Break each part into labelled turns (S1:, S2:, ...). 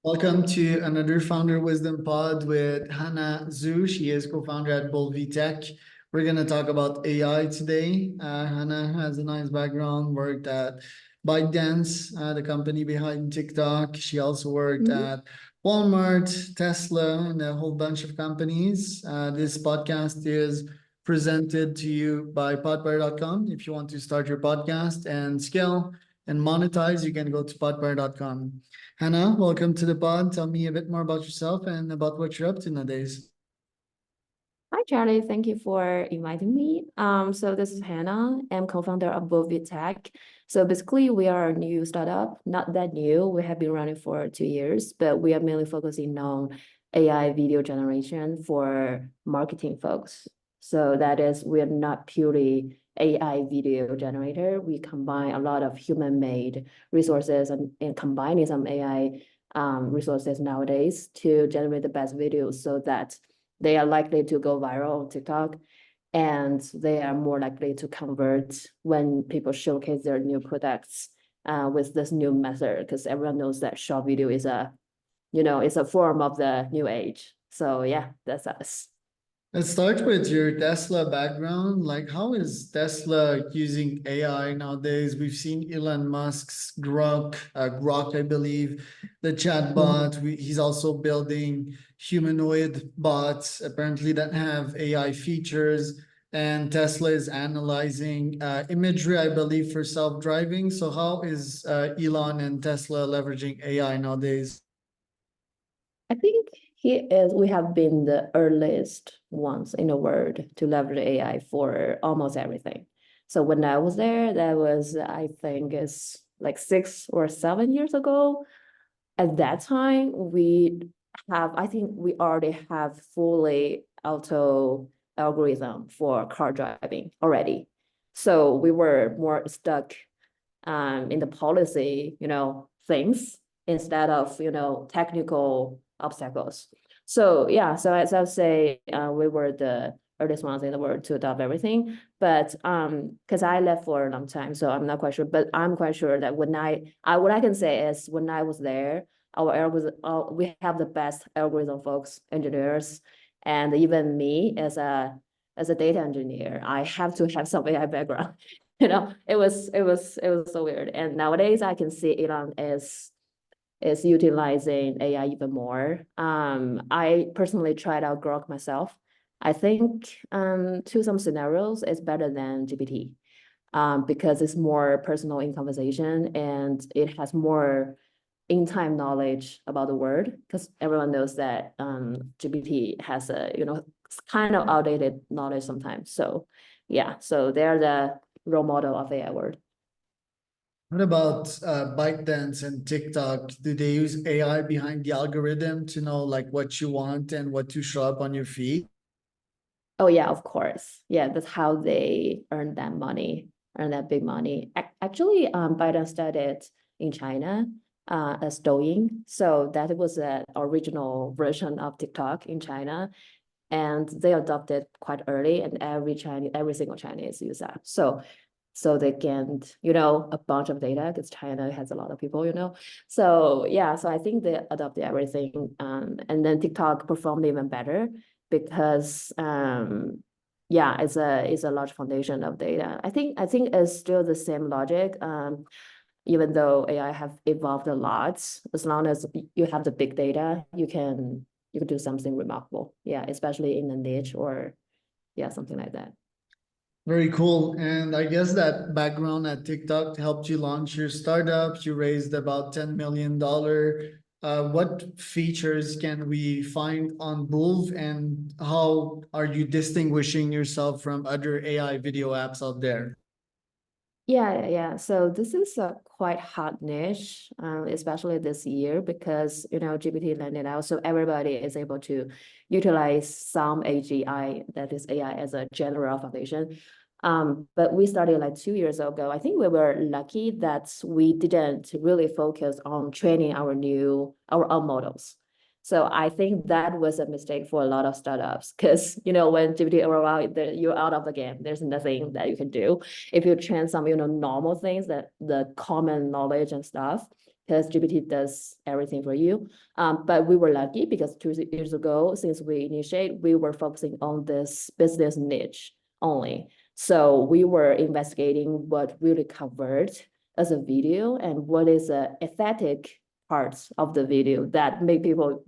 S1: Welcome to another Founder Wisdom Pod with Hanna Zhu. She is co-founder at Boolv Tech. We're going to talk about AI today. Hanna has a nice background, worked at ByteDance, the company behind TikTok. She also worked at Walmart, Tesla, and a whole bunch of companies. This podcast is presented to you by podbuyer.com. If you want to start your podcast and scale and monetize, you can go to podbuyer.com. Hanna, welcome to the pod. Tell me a bit more about yourself and about what you're up to nowadays.
S2: Hi, Charlie. Thank you for inviting me. So this is Hanna. I'm co-founder of Boolv Tech. So basically, we are a new startup, not that new. We have been running for 2 years, but we are mainly focusing on AI video generation for marketing folks. So that is, we are not purely AI video generator. We combine a lot of human-made resources and combining some AI resources nowadays to generate the best videos so that they are likely to go viral on TikTok, and they are more likely to convert when people showcase their new products with this new method, because everyone knows that short video is it's a form of the new age. So yeah, that's us.
S1: Let's start with your Tesla background. Like, how is Tesla using AI nowadays? We've seen Elon Musk's Grok, I believe, the chatbot. He's also building humanoid bots, apparently, that have AI features. And Tesla is analyzing imagery, I believe, for self-driving. So how is Elon and Tesla leveraging AI nowadays?
S2: I think we have been the earliest ones in the world to leverage AI for almost everything. So when I was there, that was, I think, it's like 6 or 7 years ago. At that time, I think we already have fully auto algorithm for car driving already. So we were more stuck in the policy, things instead of, technical obstacles. So yeah, so as I would say, we were the earliest ones in the world to adopt everything. But because I left for a long time, so I'm not quite sure. But I'm quite sure that when what I can say is when I was there, our algorithm, we have the best algorithm folks, engineers, and even me as a data engineer, I have to have some AI background. It was so weird. And nowadays I can see Elon is utilizing AI even more. I personally tried out Grok myself. I think to some scenarios it's better than GPT because it's more personal in conversation and it has more in-time knowledge about the word, because everyone knows that GPT has a kind of outdated knowledge sometimes. So yeah, so they're the role model of AI word.
S1: What about ByteDance and TikTok? Do they use AI behind the algorithm to know like what you want and what to show up on your feed?
S2: Oh yeah, of course. Yeah, that's how they earn that money, earn that big money. Actually, Biden started in China as Douyin. So that was an original version of TikTok in China. And they adopted quite early, and every single Chinese use that. So they gained, a bunch of data because China has a lot of people, So yeah, so I think they adopted everything. And then TikTok performed even better because yeah, it's a large foundation of data. I think it's still the same logic. Even though AI have evolved a lot, as long as you have the big data, you can do something remarkable. Yeah, especially in a niche or yeah, something like that.
S1: Very cool. And I guess that background at TikTok helped you launch your startup. You raised about $10 million. What features can we find on Boolv, and how are you distinguishing yourself from other AI video apps out there?
S2: Yeah. So this is a quite hot niche, especially this year because GPT landed out, so everybody is able to utilize some AGI, that is AI, as a general foundation. But we started like 2 years ago. I think we were lucky that we didn't really focus on training our own models. So I think that was a mistake for a lot of startups because when GPT overall, you're out of the game. There's nothing that you can do if you train some normal things, that the common knowledge and stuff. because GPT does everything for you. But we were lucky because 2 years ago, since we initiate, we were focusing on this business niche only. So we were investigating what really covered as a video and what is a aesthetic parts of the video that make people,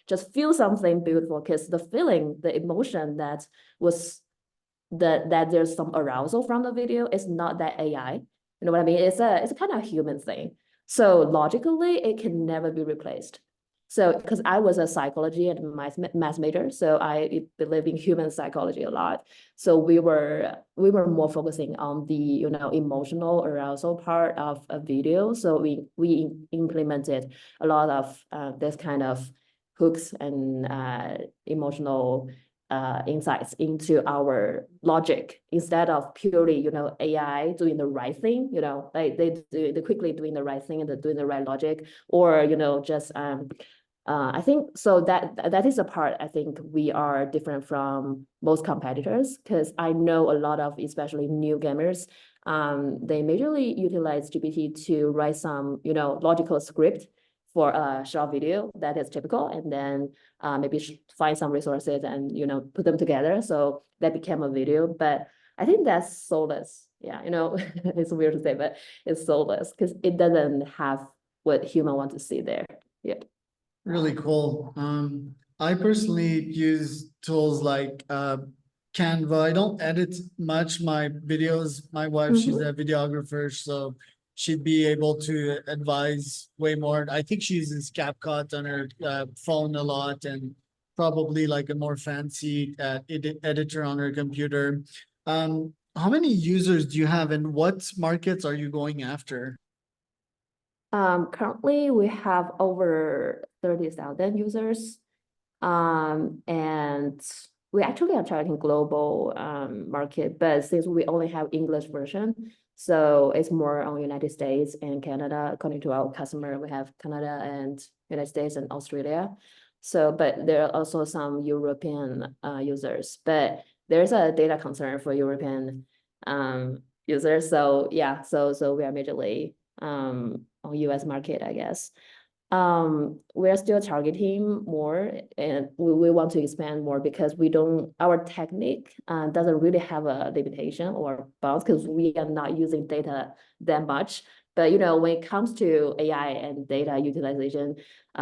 S2: just feel something beautiful, because the feeling, the emotion that was that there's some arousal from the video is not that AI. You know what I mean? It's a kind of human thing. So logically, it can never be replaced. So because I was a psychology and math major, so I believe in human psychology a lot. So we were more focusing on the emotional arousal part of a video. So we implemented a lot of this kind of hooks and emotional insights into our logic, instead of purely AI doing the right thing, like they quickly doing the right thing and doing the right logic, or just I think so that is a part I think we are different from most competitors, because I know a lot of especially new gamers, they majorly utilize GPT to write some logical script for a short video that is typical, and then maybe find some resources and put them together, so that became a video. But I think that's soulless. Yeah, it's weird to say, but it's soulless because it doesn't have what human want to see there. Yeah.
S1: Really cool. I personally use tools like Canva. I don't edit much my videos. My wife, she's a videographer, so she'd be able to advise way more. I think she uses CapCut on her phone a lot, and probably like a more fancy editor on her computer. How many users do you have, and what markets are you going after?
S2: Currently we have over 30,000 users. And we actually are targeting global market, but since we only have English version, so it's more on United States and Canada. According to our customer, we have Canada and United States and Australia. So, but there are also some European users, but there's a data concern for European users. So yeah, so we are majorly on US market, I guess. We're still targeting more, and we want to expand more because our technique doesn't really have a limitation or bounds, because we are not using data that much. But when it comes to AI and data utilization,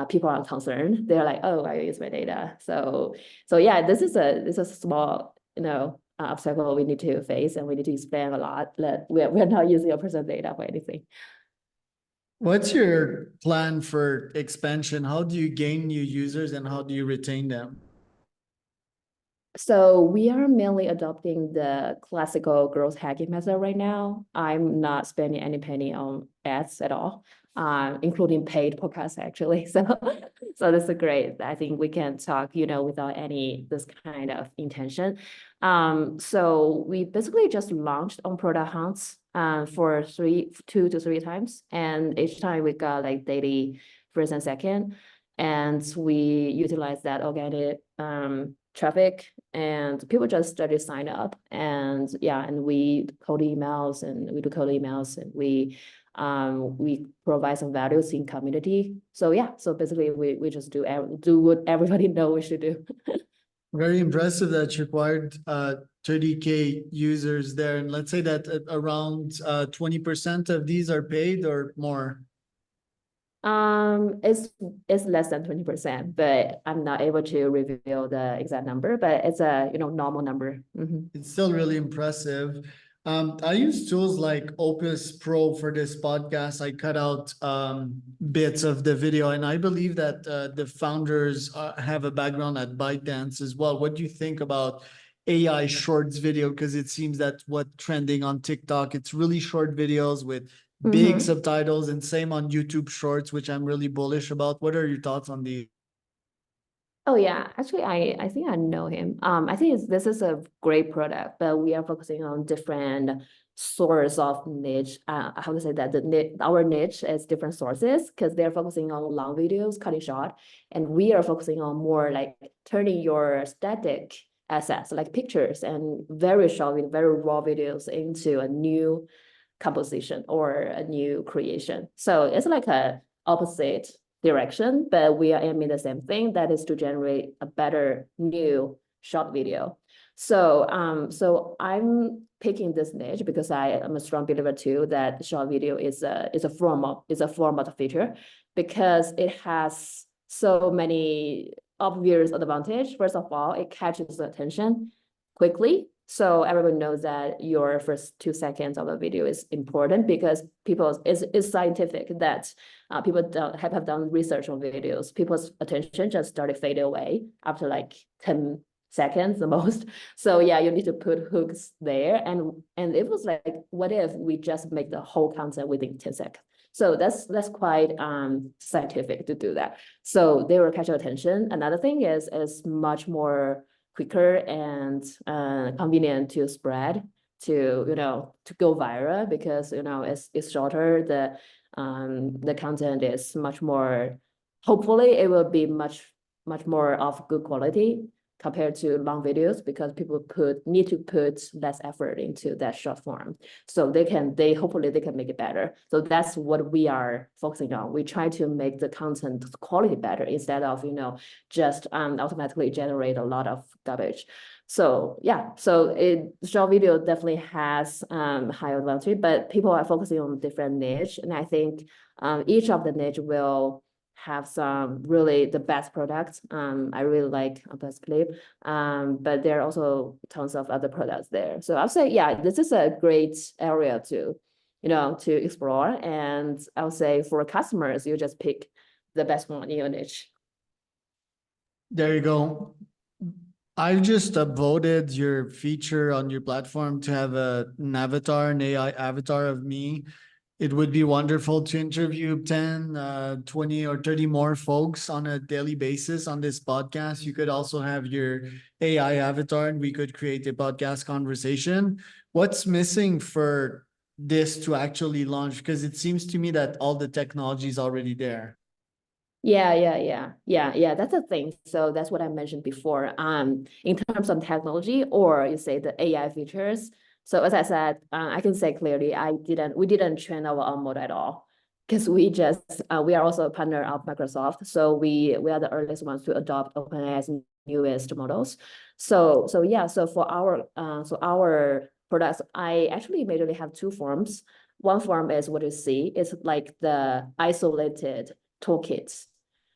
S2: people are concerned. They're like, "Oh, I use my data." So yeah, this is a small obstacle we need to face, and we need to expand a lot. That we're not using our personal data for anything.
S1: What's your plan for expansion? How do you gain new users and how do you retain them?
S2: So we are mainly adopting the classical growth hacking method right now. I'm not spending any penny on ads at all, including paid podcasts actually. So this is great. I think we can talk, without any this kind of intention. So we basically just launched on product hunts for 2 to 3 times, and each time we got like daily first and second, and we utilize that organic traffic, and people just started sign up, and yeah, and we do cold emails, and we provide some values in community. So yeah, so basically we just do what everybody know we should do.
S1: Very impressive that you acquired 30K users there. And let's say that around 20% of these are paid or more.
S2: It's less than 20%, but I'm not able to reveal the exact number, but it's a normal number.
S1: It's still really impressive. I use tools like Opus Pro for this podcast. I cut out bits of the video, and I believe that the founders have a background at ByteDance as well. What do you think about AI Shorts video? Because it seems that what trending on TikTok, it's really short videos with big subtitles, and same on YouTube Shorts, which I'm really bullish about. What are your thoughts on these?
S2: Oh yeah, actually, I think I know him. I think this is a great product, but we are focusing on different source of niche. How to say that our niche is different sources, because they're focusing on long videos, cutting short, and we are focusing on more like turning your static assets like pictures and very short, very raw videos into a new composition or a new creation. So it's like a opposite direction, but we are aiming the same thing, that is to generate a better new short video. So I'm picking this niche because I am a strong believer too that short video is a format feature, because it has so many obvious advantage. First of all, it catches the attention quickly. So everyone knows that your first 2 seconds of the video is important, because it's scientific that people have done research on videos. People's attention just started fading away after like 10 seconds the most. So yeah, you need to put hooks there. And it was like, what if we just make the whole content within 10 seconds? So that's quite scientific to do that. So they will catch your attention. Another thing is much more quicker and convenient to spread, to go viral, because it's shorter. The content is much more, hopefully it will be much more of good quality compared to long videos, because people need to put less effort into that short form. So hopefully they can make it better. So that's what we are focusing on. We try to make the content quality better, instead of just automatically generate a lot of garbage. So yeah, short video definitely has high advantage, but people are focusing on different niche, and I think each of the niche will have some really the best products. I really like Best Clip, but there are also tons of other products there. So I'll say, yeah, this is a great area to explore. And I'll say for customers, you just pick the best one in your niche.
S1: There you go. I just upvoted your feature on your platform to have an avatar, an AI avatar of me. It would be wonderful to interview 10, 20 or 30 more folks on a daily basis on this podcast. You could also have your AI avatar and we could create a podcast conversation. What's missing for this to actually launch? Because it seems to me that all the technology is already there.
S2: Yeah. That's the thing. So that's what I mentioned before. In terms of technology, or you say the AI features. So as I said, I can say clearly, we didn't train our own model at all, because we are also a partner of Microsoft. So we are the earliest ones to adopt OpenAI's newest models. So for our products, I actually majorly have two forms. One form is what you see. It's like the isolated toolkits.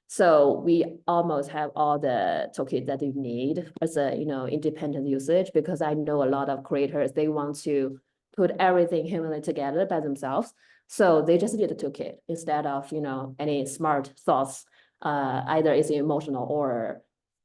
S2: So we almost have all the toolkit that you need as a independent usage, because I know a lot of creators, they want to put everything humanly together by themselves. So they just need a toolkit instead of any smart thoughts, either it's emotional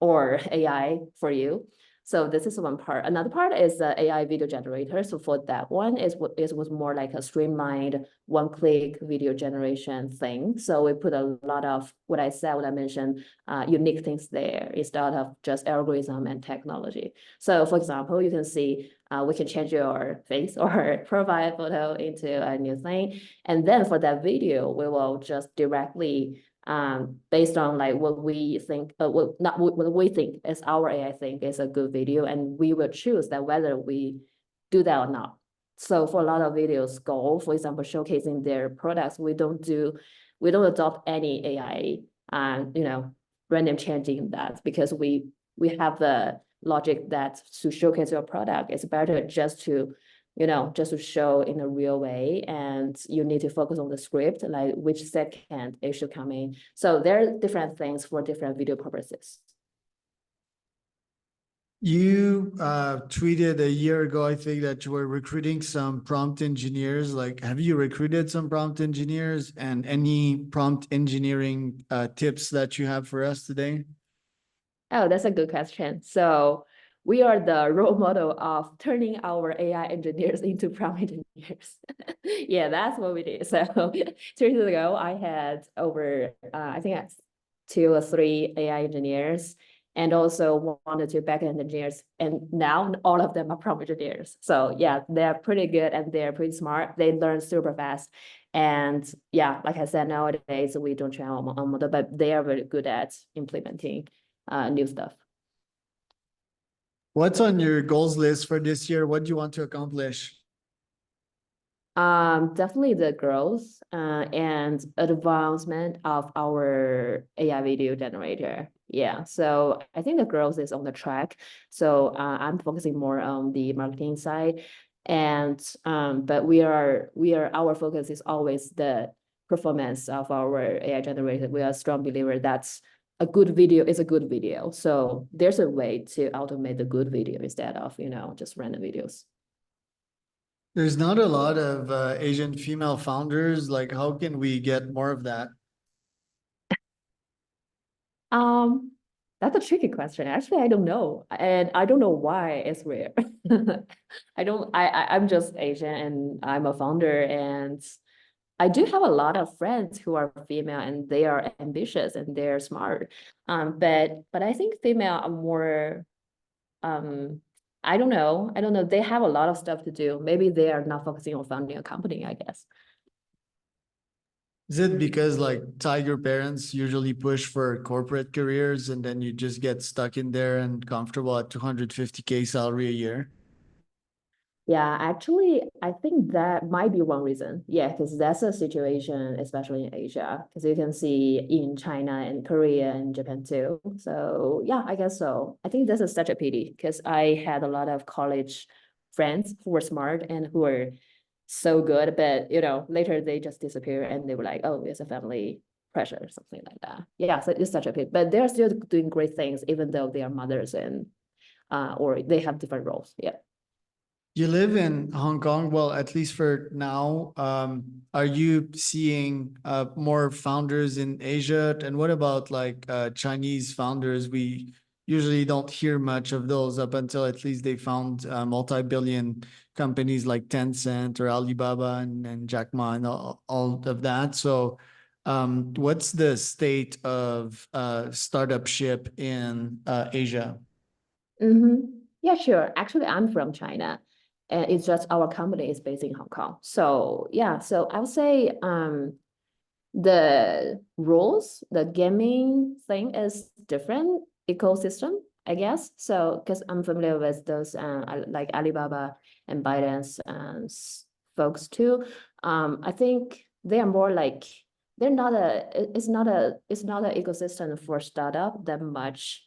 S2: or AI for you. So this is one part. Another part is the AI video generator. So for that one, it was more like a streamlined one-click video generation thing. So we put a lot of what I mentioned, unique things there instead of just algorithm and technology. So for example, you can see we can change your face or profile photo into a new thing. And then for that video, we will just directly based on like what we think, what we think is our AI think is a good video, and we will choose that whether we do that or not. So for a lot of videos goal, for example, showcasing their products, we don't adopt any AI, random changing that, because we have the logic that to showcase your product, it's better just to show in a real way, and you need to focus on the script, like which second it should come in. So there are different things for different video purposes.
S1: You tweeted a year ago, I think, that you were recruiting some prompt engineers. Like, have you recruited some prompt engineers, and any prompt engineering tips that you have for us today?
S2: Oh, that's a good question. So we are the role model of turning our AI engineers into prompt engineers. Yeah, that's what we did. So 3 years ago, I had over, I think that's 2 or 3 AI engineers, and also 1 or 2 backend engineers. And now all of them are prompt engineers. So yeah, they're pretty good and they're pretty smart. They learn super fast. And yeah, like I said, nowadays we don't train our model, but they are very good at implementing new stuff.
S1: What's on your goals list for this year? What do you want to accomplish?
S2: Definitely the growth and advancement of our AI video generator. Yeah, so I think the growth is on the track. So I'm focusing more on the marketing side, and but our focus is always the performance of our AI generator. We are a strong believer that's a good video is a good video. So there's a way to automate the good video instead of just random videos.
S1: There's not a lot of Asian female founders. Like, how can we get more of that?
S2: Um, that's a tricky question. Actually, I don't know. And I don't know why it's rare. I'm just Asian and I'm a founder, and I do have a lot of friends who are female and they are ambitious and they're smart. But I think female are more I don't know. I don't know. They have a lot of stuff to do. Maybe they are not focusing on founding a company, I guess.
S1: Is it because like tiger parents usually push for corporate careers and then you just get stuck in there and comfortable at 250K salary a year?
S2: Yeah, actually, I think that might be one reason. Yeah, because that's a situation, especially in Asia, because you can see in China and Korea and Japan too. So yeah, I guess so. I think this is such a pity because I had a lot of college friends who were smart and who were so good, but later they just disappear and they were like, oh, it's a family pressure or something like that. Yeah, so it's such a pity. But they're still doing great things, even though they are mothers and or they have different roles. Yeah.
S1: You live in Hong Kong, well, at least for now. Are you seeing more founders in Asia? And what about like Chinese founders? We usually don't hear much of those up until at least they found multi-billion companies like Tencent or Alibaba and Jack Ma and all of that. So what's the state of startup ship in Asia?
S2: Yeah, sure. Actually, I'm from China, and it's just our company is based in Hong Kong. So yeah, so I would say the rules, the gaming thing is different ecosystem, I guess. So because I'm familiar with those like Alibaba and Baidu's folks too. I think they are more like they're not it's not an ecosystem for startup that much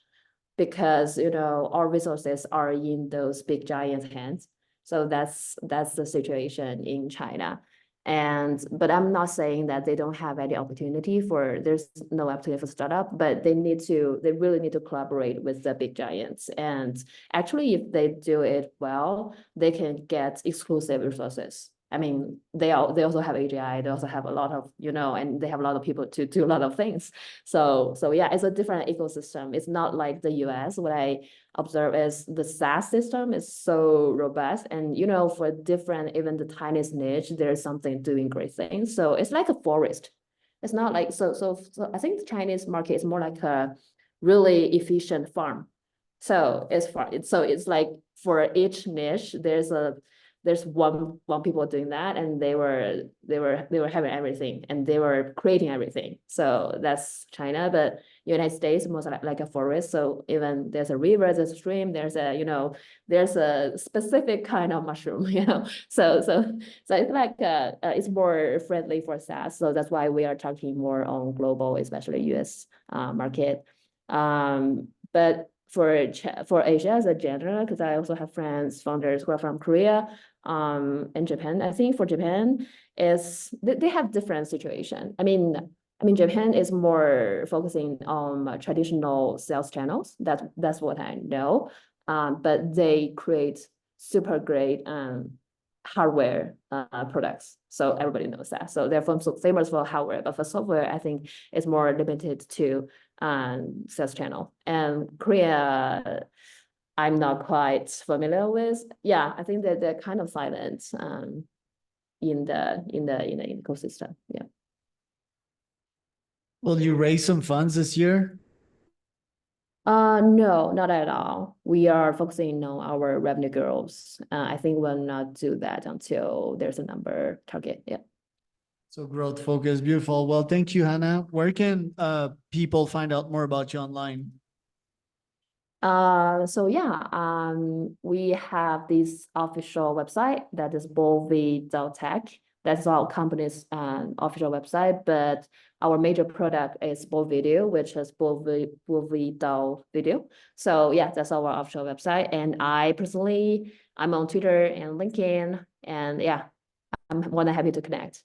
S2: because our resources are in those big giants' hands. So that's the situation in China. But I'm not saying that they don't have any opportunity there's no opportunity for startup, but they really need to collaborate with the big giants. And actually, if they do it well, they can get exclusive resources. I mean, they also have AGI, they also have a lot of, and they have a lot of people to do a lot of things. So yeah, it's a different ecosystem. It's not like the US. What I observe is the SaaS system is so robust, and for different, even the tiniest niche, there's something doing great things. So it's like a forest. It's not like so I think the Chinese market is more like a really efficient farm. So it's like for each niche, there's one people doing that, and they were having everything and they were creating everything. So that's China. But United States most like a forest. So even there's a river, there's a stream, there's a specific kind of mushroom, so it's like it's more friendly for SaaS. So that's why we are talking more on global, especially US market. But for Asia as a general, because I also have friends, founders who are from Korea, and Japan. I think for Japan is they have different situation. I mean, Japan is more focusing on traditional sales channels. That's what I know. But they create super great hardware products. So everybody knows that. So they're famous for hardware, but for software, I think it's more limited to sales channel. And Korea, I'm not quite familiar with. Yeah, I think that they're kind of silent in the ecosystem. Yeah.
S1: Will you raise some funds this year?
S2: No, not at all. We are focusing on our revenue growth. I think we'll not do that until there's a number target. Yeah.
S1: So growth focus, beautiful. Well, thank you, Hannah. Where can people find out more about you online?
S2: So yeah, we have this official website that is Boolv Tech. That's our company's official website, but our major product is Boolv Video, which is Boolv Video. So yeah, that's our official website. And I personally, I'm on Twitter and LinkedIn, and yeah, I'm more than happy to connect.